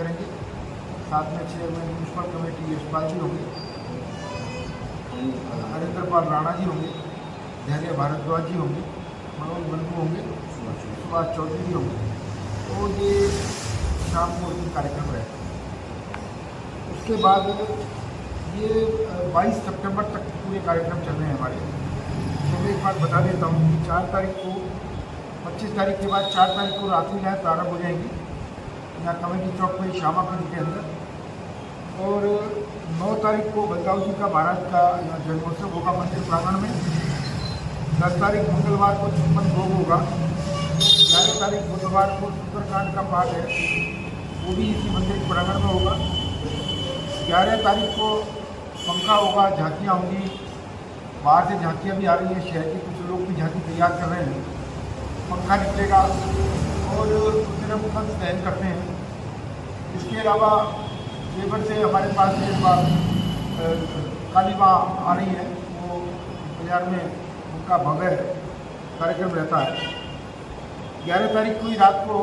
करेंगे। साथ में चेयरमैन म्यूनसिपल कमेटी यशपाल जी होंगे, हरिंदर पाल राणा जी होंगे, धैर्य भारद्वाज जी होंगे, मनोज बंधु होंगे, सुभाष चौधरी जी होंगे। तो ये शाम को कार्यक्रम रहेगा। उसके बाद ये 22 सितंबर तक पूरे कार्यक्रम चल रहे हैं हमारे। तो मैं एक बात बता देता हूँ कि 4 तारीख को 25 तारीख के बाद 4 तारीख को रात्रिलीलाएँ प्रारंभ हो जाएंगी यहाँ कमेटी चौक पर श्यामा कुंज के अंदर। और 9 तारीख को बलदाऊ जी का महाराज का जन्मोत्सव होगा मंदिर प्रांगण में। 10 तारीख मंगलवार को 56 भोग होगा। 11 तारीख बुधवार को सुंदरकांड का पाठ है, वो भी इसी मंदिर प्रांगण में होगा। 11 तारीख को पंखा होगा, झांकियाँ होंगी, बाहर से झांकियाँ भी आ रही हैं, शहर के कुछ लोग भी झांकी तैयार कर रहे हैं। पंखा निकलेगा और दूसरे मुखल दहन करते हैं। इसके अलावा लेबर से हमारे पास एक बार काली माँ आ रही है, वो बाजार में उनका भव्य कार्यक्रम रहता है। 11 तारीख को ही रात को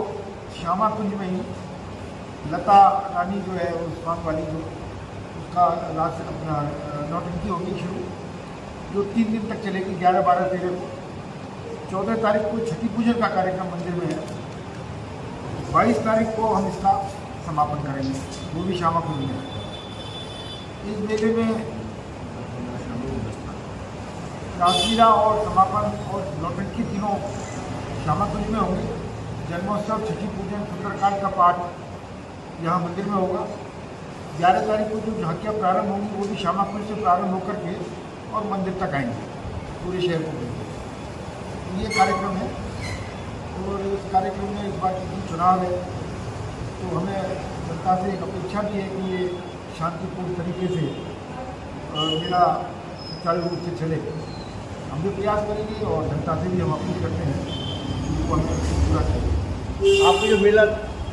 श्यामा कुंज में ही लता रानी जो है उस सॉन्ग वाली जो उसका रात अपना नौटंकी होगी शुरू, जो 3 दिन तक चलेगी, 11, 12, 13 को। 14 तारीख को छठी पूजन का कार्यक्रम मंदिर में है। 22 तारीख को हम इसका समापन करेंगे, वो भी श्यामा कुंज में। इस मेले में रासलीला और समापन और नौटंकी तीनों श्यामा कुंज में होंगे। जन्मोत्सव, छठी पूजन, सुंदरकांड का पाठ यहाँ मंदिर में होगा। 11 तारीख को जो झांकियाँ प्रारंभ होंगी वो भी श्यामा कुंज से प्रारंभ होकर के और मंदिर तक आएंगे, पूरे शहर को घूमेंगे। ये कार्यक्रम है। और इस कार्यक्रम में इस बार क्योंकि चुनाव है तो हमें जनता से एक अपेक्षा भी है कि ये शांतिपूर्ण तरीके से मेला सुचारू रूप से चले। हम भी प्रयास करेंगे और जनता से भी हम अपील करते हैं कि वो हमें पूरा करें। आपकी जो मेला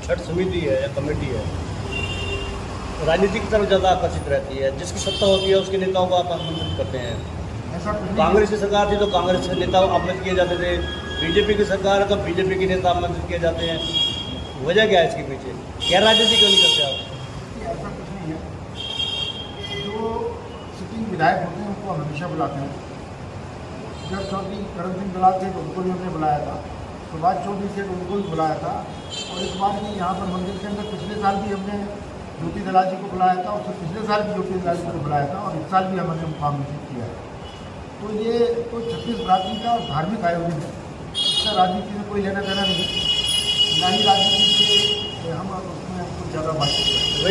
छठ समिति है या कमेटी है, राजनीति की तरफ ज़्यादा आकर्षित रहती है, जिसकी सत्ता होती है उसके नेताओं को आप आमंत्रित करते हैं। ऐसा कुछ नहीं कांग्रेस की सरकार थी तो कांग्रेस के नेता आमंत्रित किए जाते थे, बीजेपी की सरकार है तो बीजेपी के नेता आमंत्रित किए जाते हैं। वजह क्या है इसके पीछे? क्या राजनीति क्यों नहीं करते आप? ऐसा कुछ नहीं है। जो सिटिंग विधायक होते हैं उनको हम हमेशा बुलाते हैं। जब चौधरी करण सिंह दलाल थे तो उनको भी हमने बुलाया था, सुभाष चौधरी थे तो उनको भी बुलाया था। और इस बार भी यहाँ पर मंदिर के अंदर पिछले साल भी हमने ज्योति दलाल जी को बुलाया था, उससे पिछले साल भी ज्योति दलाल जी को बुलाया था, और इस साल भी हमने उनको आमंत्रित किया है। तो ये तो छत्तीसगढ़ का धार्मिक आयोजन है, इसका राजनीति में कोई लेना देना नहीं है, ना ही राजनीति से हम उसमें कुछ ज़्यादा बातचीत करते हैं।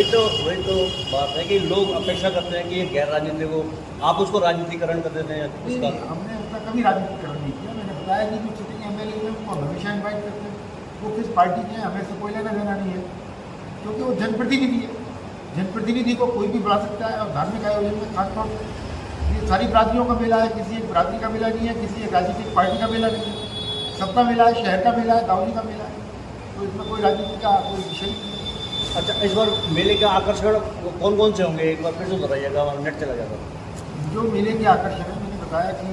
वही तो बात है कि लोग अपेक्षा करते हैं कि ये गैर राजनीति को आप उसको राजनीतिकरण कर देते हैं। नहीं, हमने उसका कभी राजनीतिकरण नहीं किया। मैंने बताया कि जो सिटिंग एमएलए हैं उनको हम हमेशा इन्वाइट करते हैं, वो किस पार्टी के हैं हमें से कोई लेना देना नहीं है, क्योंकि वो जनप्रतिनिधि है। जनप्रतिनिधि को कोई भी बुला सकता है। और धार्मिक आयोजन में खासतौर पर ये सारी बिरादरियों का मेला है, किसी एक बिरादरी का मेला नहीं है, किसी एक राजनीतिक पार्टी का मेला नहीं है, सबका मेला है, शहर का मेला है, दावली का मेला है। तो इसमें कोई राजनीति का कोई विषय नहीं है। अच्छा, इस बार मेले का आकर्षण कौन कौन से होंगे, एक बार फिर से बताइएगा, नेट चला जाता। जो मेले के आकर्षण है, मैंने बताया कि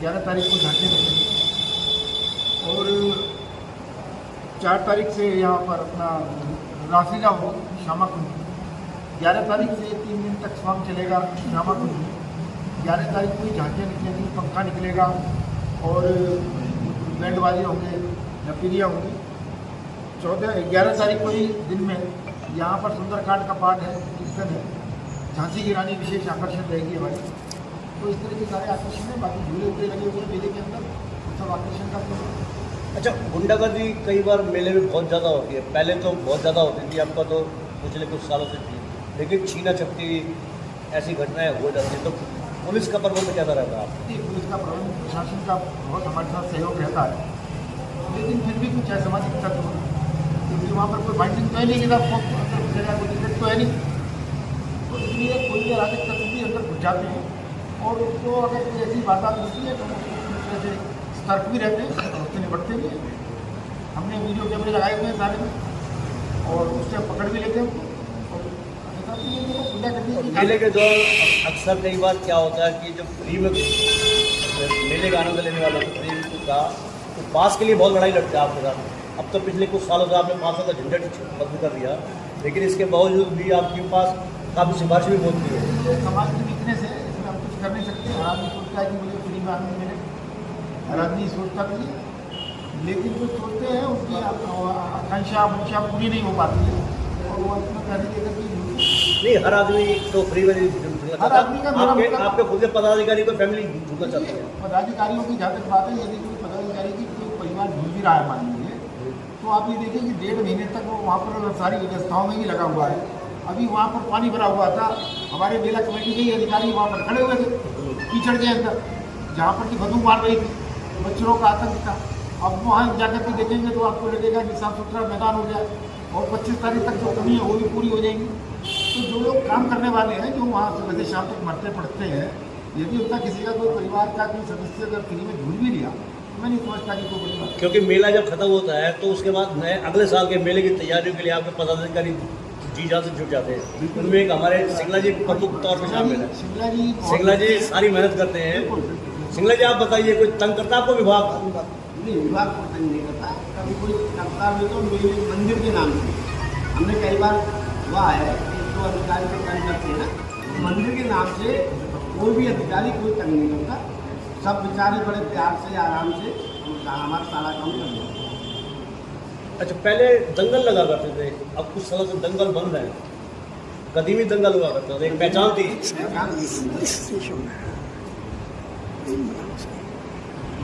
11 तारीख को झांकियाँ निकलेंगी और 4 तारीख से यहाँ पर अपना रासलीला होगी श्यामा कुंज। 11 तारीख से 3 दिन तक स्वांग चलेगा श्यामा कुंज में। 11 तारीख को ही झांकियाँ निकलेंगी, पंखा निकलेगा और बैंड वाले होंगे, नपीरियाँ होंगी। 11 तारीख को ही दिन में यहाँ पर सुंदरकांड का पाठ है, कीर्तन है, झांसी की रानी विशेष आकर्षण रहेगी हमारी। तो इस तरह के सारे आकर्षण हैं। बाकी झूले उले लगे हुए मेले के अंदर, वो सब आकर्षण का तो। अच्छा, गुंडागर्दी कई बार मेले में बहुत ज़्यादा होती है, पहले तो बहुत ज़्यादा होती थी, आपका तो पिछले कुछ सालों से थी, लेकिन छीना झपटी ऐसी घटनाएं हो जाती है, तो पुलिस का प्रबंध कैसा रहता है? पुलिस का प्रबंध, प्रशासन का बहुत हमारे साथ सहयोग रहता है, लेकिन फिर भी कुछ असामाजिक तत्व, क्योंकि वहाँ पर कोई बाइंडिंग तो है नहीं कि कोई टिकट तो है नहीं, तो इसलिए कोई भी अराजक तत्व भी अंदर घुस जाते हैं। और उसको अगर कोई ऐसी वारदात होती है तो उसमें से सतर्क भी रहते हैं और उससे निपटते भी हैं। हमने वीडियो कैमरे लगाए हुए हैं सारे में और उससे पकड़ भी लेते हैं उनको। मेले के दौरान अक्सर कई बार क्या होता है कि जो फ्री में मेले का आनंद लेने वाला फ्री का तो पास के लिए बहुत लड़ाई लड़ते हैं आपके साथ। अब तो पिछले कुछ सालों से आपने 500 का झंझट बंद कर दिया, लेकिन इसके बावजूद भी आपके पास काफ़ी सिफारिश भी होती है। ये समाज की वीकनेस है, इसमें हम कुछ कर नहीं सकते। हर आदमी सोचता है कि मुझे फ्री में आनंद मिले, हर आदमी सोचता भी है, लेकिन जो सोचते हैं उनकी आकांक्षा मंशा पूरी नहीं हो पाती है और वो अपना कहने देकर कि नहीं, हर आदमी तो फ्री में नहीं जुड़ना हर चाहता। आदमी का मेरा मतलब- आपके खुद के पदाधिकारी को फैमिली जुड़ना चाहते हैं। पदाधिकारियों की जहाँ तक बात है, यदि कोई पदाधिकारी की कोई परिवार ढूंढ भी रहा है मान लीजिए, तो आप ये देखिए कि 1.5 महीने तक वो वहाँ पर सारी व्यवस्थाओं में ही लगा हुआ है। अभी वहाँ पर पानी भरा हुआ था, हमारे मेला कमेटी के ही अधिकारी वहाँ पर खड़े हुए थे कीचड़ के अंदर, जहाँ पर की बदबू मार रही थी, मच्छरों का आतंक था। अब वहाँ जाकर के देखेंगे तो आपको लगेगा कि साफ सुथरा मैदान हो गया और 25 तारीख तक जो कमी है वो भी पूरी हो जाएगी। तो जो लोग काम करने वाले हैं, जो वहाँ सुबह से शाम तक मरते पड़ते हैं, यदि उनका किसी का कोई परिवार का कोई सदस्य अगर फ्री में ढूंढ भी लिया, मैं नहीं समझता कि कोई बड़ी बात है। क्योंकि मेला जब खत्म होता है तो उसके बाद नए अगले साल के मेले की तैयारियों के लिए आपके पदाधिकारी जी जान से जुट जाते हैं। उनमें एक हमारे सिंगला जी प्रमुख तौर पर शामिल है। सिंगला जी सारी मेहनत करते हैं। सिंगला जी, आप बताइए, कोई तंग करता है आपको विभाग? नहीं, विभाग को तंग नहीं करता, कभी कोई करता भी तो मेरे मंदिर के नाम से हमने कई बार हुआ है, तो अधिकारी को तंग करते हैं ना, मंदिर के नाम से कोई भी अधिकारी कोई तंग नहीं करता, सब बेचारे बड़े प्यार से आराम से हमारा सारा काम कर देते हैं। अच्छा, पहले दंगल लगा करते थे, अब कुछ सालों से दंगल बंद है। कदीमी दंगल हुआ करता था, एक पहचान थी।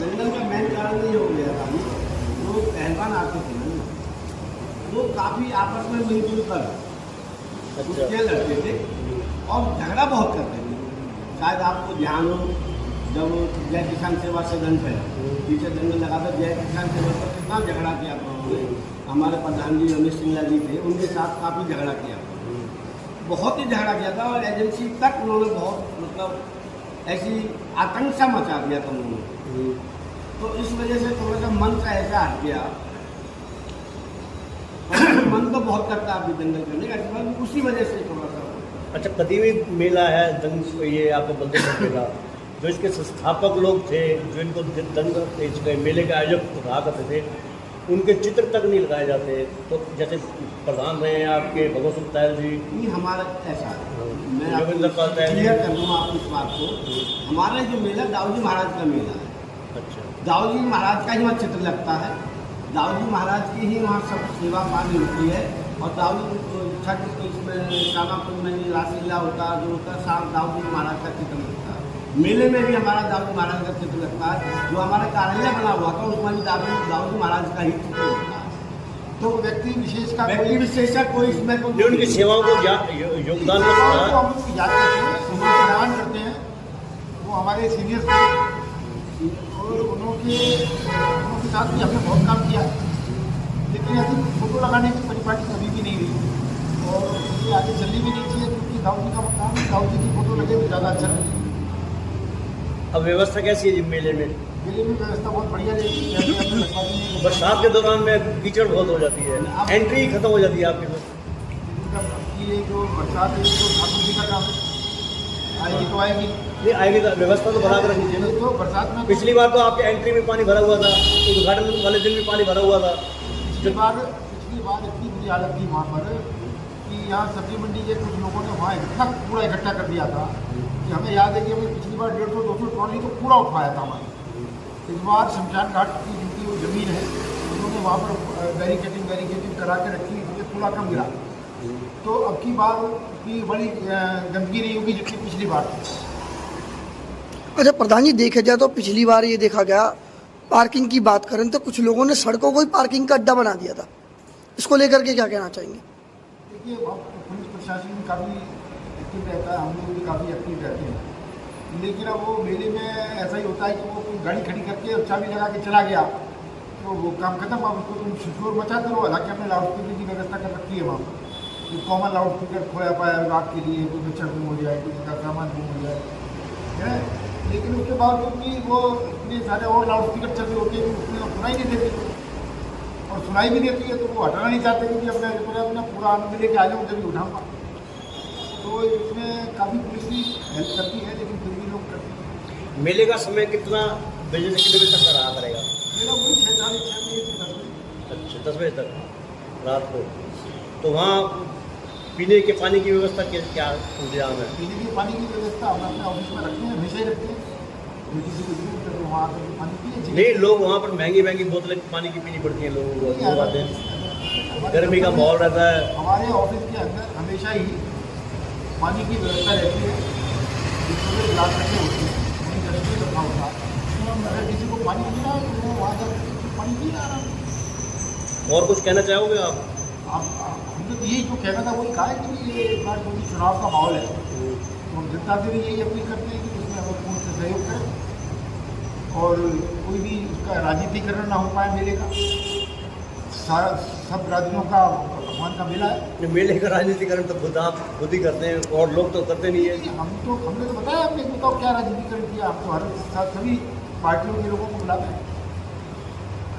दंगल का मेन कारण ये हो गया था, जो पहलवान आते थे ना, वो काफ़ी आपस में मिलजुल कर कुश्तियाँ लड़ते थे और झगड़ा बहुत करते थे। शायद आपको ध्यान हो, जब जय किसान सेवा सदन पे पीछे दंगल लगा था, जय किसान सेवा पर कितना झगड़ा किया था उन्होंने। हमारे प्रधान जी रमेश सिंगला जी थे, उनके साथ काफ़ी झगड़ा किया, बहुत ही झगड़ा किया था और एजेंसी तक उन्होंने बहुत मतलब ऐसी आतंक मचा दिया था उन्होंने। तो इस वजह से थोड़ा सा मन का ऐसा हट गया। मन तो बहुत करता है अभी दंगल करने का, उसी वजह से थोड़ा सा। अच्छा, कदीमी मेला है ये आपको बल्देश्वर मेला, जो इसके संस्थापक लोग थे, जो इनको दंगल इसके मेले के आयोजक रहा करते थे, उनके चित्र तक नहीं लगाए जाते। तो जैसे प्रधान रहे हैं आपके भगवत सिंह तायल जी, नहीं हमारा ऐसा है, मैं रविंद्र पाल तायल जी। क्लियर कर दूँगा आपको इस बात को। हमारा जो मेला दाऊजी महाराज का मेला है, अच्छा, दाऊजी महाराज का ही वहाँ चित्र लगता है, दाऊजी महाराज की ही वहाँ सब सेवा पानी होती है और दाऊजी छठ इसमें शामापुर में रासलीला होता है, जो होता है शाम दाऊजी महाराज का चित्र लगता है। मेले में भी हमारा दाऊजी महाराज का चित्र लगता है, जो हमारा कार्यालय बना हुआ था उसमें भी दाऊजी महाराज का ही चित्र होता है। तो व्यक्ति विशेष का व्यक्ति विशेष का कोई इसमें कोई जो उनकी सेवाओं को योगदान तो था। हम लोग याद करते हैं, सम्मान करते हैं। वो हमारे सीनियर्स थे और उनके साथ भी हमने बहुत काम किया, लेकिन ऐसी फोटो लगाने की परिपाटी कभी भी नहीं हुई और ये आगे चलनी भी नहीं चाहिए, क्योंकि दाऊजी का मकान दाऊजी की फोटो लगे तो ज़्यादा अच्छा लगेगा। अब व्यवस्था कैसी है जी मेले में? मेले में व्यवस्था बहुत बढ़िया रहेगी। बरसात के दौरान में कीचड़ बहुत हो जाती है, एंट्री ही खत्म हो जाती है आपके पास। ये जो बरसात है तो ठाकुर जी का काम है, आएगी तो आएगी, नहीं आएगी तो व्यवस्था तो बना कर रख लीजिए ना। तो बरसात में पिछली बार तो आपके एंट्री में पानी भरा हुआ था, उद्घाटन वाले दिन भी पानी भरा हुआ था। पिछली बार इतनी बुरी हालत थी वहाँ पर कि यहाँ सब्जी मंडी के कुछ लोगों ने वहाँ इतना कूड़ा इकट्ठा कर दिया था कि हमें याद है कि हमने पिछली बार 150-200 ट्रॉली तो कूड़ा उठाया था हमारे। इस बार शमशान घाट की जिनकी वो ज़मीन है, उन्होंने वहाँ पर बैरिकेडिंग करा के रखी, इसलिए कूड़ा कम गिरा। तो अब की बार की बड़ी गंदगी नहीं होगी जितनी पिछली बार थी। अच्छा प्रधान जी, देखा जाए तो पिछली बार ये देखा गया, पार्किंग की बात करें तो कुछ लोगों ने सड़कों को ही पार्किंग का अड्डा बना दिया था, इसको लेकर के क्या कहना चाहेंगे? देखिए, पुलिस प्रशासन भी काफ़ी एक्टिव रहता है, हम लोग भी काफ़ी एक्टिव रहते हैं, लेकिन अब वो मेले में ऐसा ही होता है कि वो कोई गाड़ी खड़ी करके और चाबी लगा के चला गया तो वो काम खत्म। अब उसको तुम शोर मचाते रहो। हालांकि हमने लाउड स्पीकर की व्यवस्था कर रखी है वहाँ पर, कि कॉमन लाउड स्पीकर खोया पाया रात के लिए, कोई बच्चा गुम हो जाए, किसी का सामान गुम हो जाए है, लेकिन उसके बावजूद भी वो इतने सारे और लाउड स्पीकर चल रहे होते हैं कि उसमें सुनाई नहीं देती, और सुनाई भी देती है तो वो हटाना नहीं चाहते क्योंकि अपना पूरा आनंद लेके आ जाऊँ जब उठाऊँगा। तो इसमें काफ़ी पुलिस भी हेल्प करती है, लेकिन फिर भी लोग करते हैं। मेले का समय कितना बजे से कितने बजे तक का रहा करेगा? मेरा वही 6 साढ़े 6 बजे से 10 बजे। अच्छा, 10 बजे तक रात को। तो वहाँ पीने के पानी की व्यवस्था क्या इंतजाम है? पीने के पानी की व्यवस्था हम अपने ऑफिस में रखते हैं, हमेशा ही रखते हैं। जो किसी को जरूरत है तो वहाँ आकर के पानी पिए। नहीं, लोग वहाँ पर महंगी महंगी बोतलें पानी की पीनी पड़ती हैं लोगों को, लोग आते हैं, गर्मी का माहौल रहता है। हमारे ऑफिस के अंदर हमेशा ही पानी की व्यवस्था रहती है, जिसमें गिलास रखे होते हैं, वहीं डस्टबिन रखा होता है। तो हम अगर किसी को पानी पीना है तो वो वहाँ जाकर पानी पीना आराम से। और कुछ कहना चाहोगे आप? हमने तो यही जो कहना था वही कहा है कि ये इस बार क्योंकि चुनाव का माहौल है तो हम जनता से भी यही अपील करते हैं कि उसमें हमें पूर्ण से सहयोग करें और कोई भी उसका राजनीतिकरण ना हो पाए मेले का। सारा सब राज्यों का भगवान का मेला है। ये मेले का राजनीतिकरण तो खुद ही करते हैं और लोग तो करते नहीं है। हमने तो बताया, आपने बताओ क्या राजनीतिकरण किया। हम तो हर साथ सभी पार्टियों के लोगों को बुलाते हैं।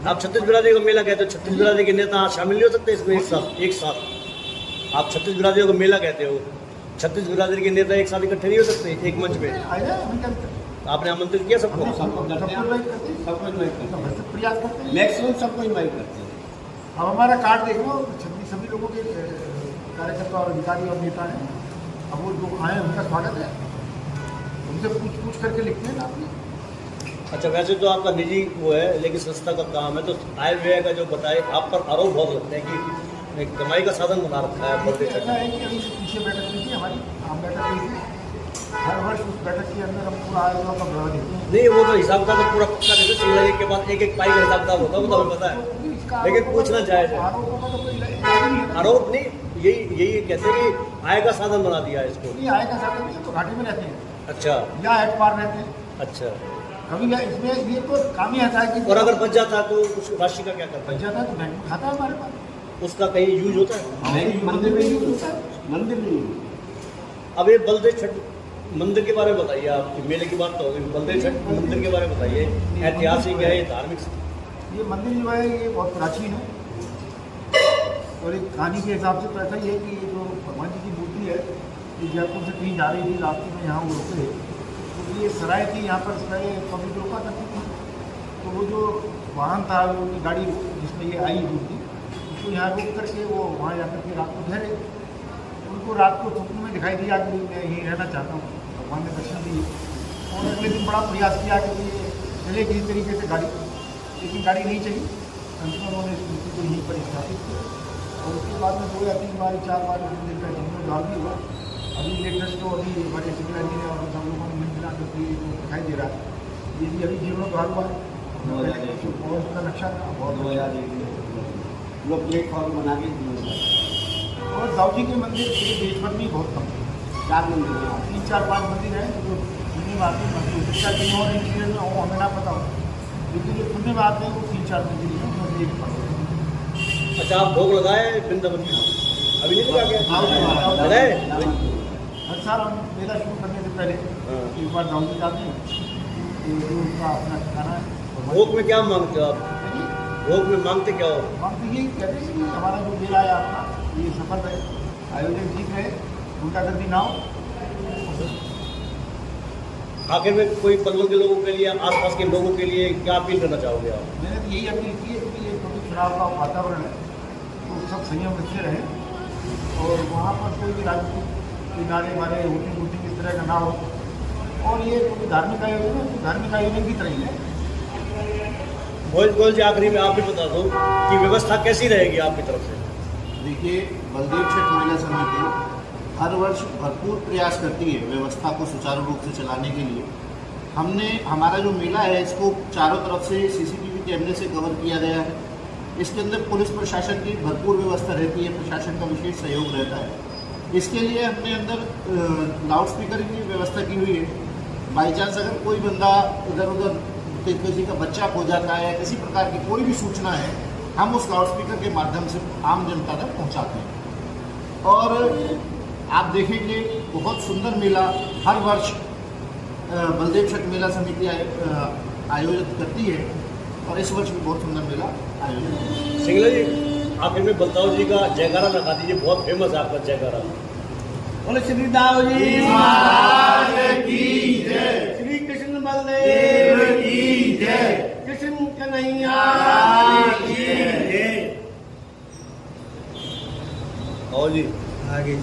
आप छत्तीस बिरादरी का मेला कहते हो, छत्तीस बिरादरी के नेता शामिल नहीं हो सकते इसमें एक साथ? आप छत्तीस बिरादरियों को मेला कहते हो, छत्तीस बिरादरी के नेता एक साथ इकट्ठे नहीं हो सकते एक मंच पे? आपने आमंत्रित किया सबको? प्रयास करते हैं, मैक्सिमम सबको इन्वाइट करते हैं। अब हमारा कार्ड देख लो, सभी लोगों के कार्यकर्ता और अधिकारी और नेता हैं। अब वो जो आए उनका स्वागत है, उनसे पूछ करके लिखते हैं ना अपनी। अच्छा, वैसे तो आपका निजी वो है लेकिन संस्था का काम है, तो आय व्यय का जो बताए आप पर आरोप बहुत लगते हैं कि एक कमाई का साधन बना रखा है बर्थडे ऐसा है कि अभी से पीछे बैठक हुई थी हमारी, हम बैठक हुई थी। हर वर्ष उस बैठक के अंदर हम पूरा आयोजनों का ब्यौरा देते हैं। नहीं, वो तो हिसाब किताब तो पूरा पक्का देते, सिंगल एक के बाद एक पाई का हिसाब किताब होता है, वो तो हमें पता है, लेकिन पूछना जायज है। आरोपों का तो कोई इलाज नहीं है। आरोप नहीं, यही कहते हैं कि आय का साधन बना दिया है इसको। नहीं, आय का साधन नहीं है तो घाटे में रहते हैं अच्छा, या एट पार रहते हैं। अच्छा। कभी इसमें ये तो काम ही ऐसा है कि और अगर बच जाता तो उस राशि का क्या करता बच है? जाता है तो बैंक में खाता है हमारे पास। उसका कहीं यूज होता है? नहीं, मंदिर में यूज होता है, मंदिर में यूज। अब ये बलदेव छठ मंदिर के बारे में बताइए। आप मेले की बात तो होगी, बलदेव छठ मंदिर के बारे में बताइए। ऐतिहासिक है, ये धार्मिक? ये मंदिर जो है ये बहुत प्राचीन है और एक कहानी के हिसाब से तो ऐसा ही है कि ये जो भगवान जी की मूर्ति है ये जयपुर से कहीं जा रही थी, रास्ते में यहाँ वो रुके तो ये सराय थी, यहाँ पर पहले पब्लिक रोका करती थी। तो वो जो वाहन था, वो उनकी गाड़ी जिसमें ये आई मूर्ति, उसको यहाँ रोक करके वो वहाँ जाकर के रात को ठहरे। उनको रात को स्वप्न में दिखाई दिया कि मैं यहीं रहना चाहता हूँ, भगवान ने दर्शन दिए और अगले दिन बड़ा प्रयास किया कि ये चले किसी तरीके से गाड़ी, लेकिन गाड़ी नहीं चली। अंत में उन्होंने इस मूर्ति को यहीं पर स्थापित किया और उसके बाद में 2 या 3 बार 4 बार मंदिर का जीर्णोद्धार भी हुआ। अभी लेटेस्ट तो अभी हमारे सिविल इंजीनियर और सब लोगों ने मिलकर जो दिखाई दे रहा है, ये भी अभी जीर्णोद्धार हुआ है और उसका नक्शा था बहुत लोग प्लेटफॉर्म बना के और साहू जी के मंदिर पूरे देश भर में बहुत कम है। 4 मंदिर हैं। 3, 4, 5 मंदिर हैं जो सुनने में आते हैं। मंदिर उसका कहीं और इंजीनियर में वो हमें ना पता हो, लेकिन जो सुनने में आते हैं वो 3, 4 मंदिर हैं, उनमें से एक पता। अच्छा, आप भोग लगाए वृंदावन में? अभी नहीं लगा क्या? लगाए? हर साल हम मेला शुरू करने से पहले एक बार दाऊ जी जाते हैं, तो जो उनका अपना ठिकाना है। भोग में क्या मांगते हो आप? भोग में मांगते क्या हो? हम तो यही कहते हैं कि हमारा जो मेला है आपका ये सफल रहे, आयोजन ठीक रहे, गुंडागर्दी ना हो। आखिर में कोई पलवल के लोगों के लिए, आसपास के लोगों के लिए क्या अपील करना चाहोगे आप? मैंने तो यही अपील की है कि ये क्योंकि चुनाव का वातावरण है तो सब संयम से रहें और वहाँ पर कोई भी राजनीतिक नारे मारे वोटिंग इस तरह का ना हो। और ये क्योंकि धार्मिक आयोजन है तो धार्मिक आयोजन की तरह ही है। गोयल जी, आखिरी में आप भी बता दो कि व्यवस्था कैसी रहेगी आपकी तरफ से? देखिए, बलदेव छठ मेला समिति हर वर्ष भरपूर प्रयास करती है व्यवस्था को सुचारू रूप से चलाने के लिए। हमने हमारा जो मेला है इसको चारों तरफ से CCTV कैमरे से कवर किया गया है। इसके अंदर पुलिस प्रशासन की भरपूर व्यवस्था रहती है, प्रशासन का विशेष सहयोग रहता है। इसके लिए हमने अंदर लाउड स्पीकर की व्यवस्था की हुई है। बाई चांस अगर कोई बंदा इधर उधर किसी का बच्चा खो जाता है या किसी प्रकार की कोई भी सूचना है, हम उस लाउड स्पीकर के माध्यम से आम जनता तक पहुंचाते हैं। और आप देखेंगे बहुत सुंदर मेला हर वर्ष बलदेव छठ मेला समिति आयोजित करती है और इस वर्ष भी बहुत सुंदर मेला आयोजित है। सिंगला जी, आखिर में बलदाऊ जी का जयकारा लगा दीजिए, बहुत फेमस है आपका जयकारा। बोले श्री दाऊ जी महाराज की जय, श्री कृष्ण बलदेव की जय, कृष्ण कन्हैया की जय। और जी आगे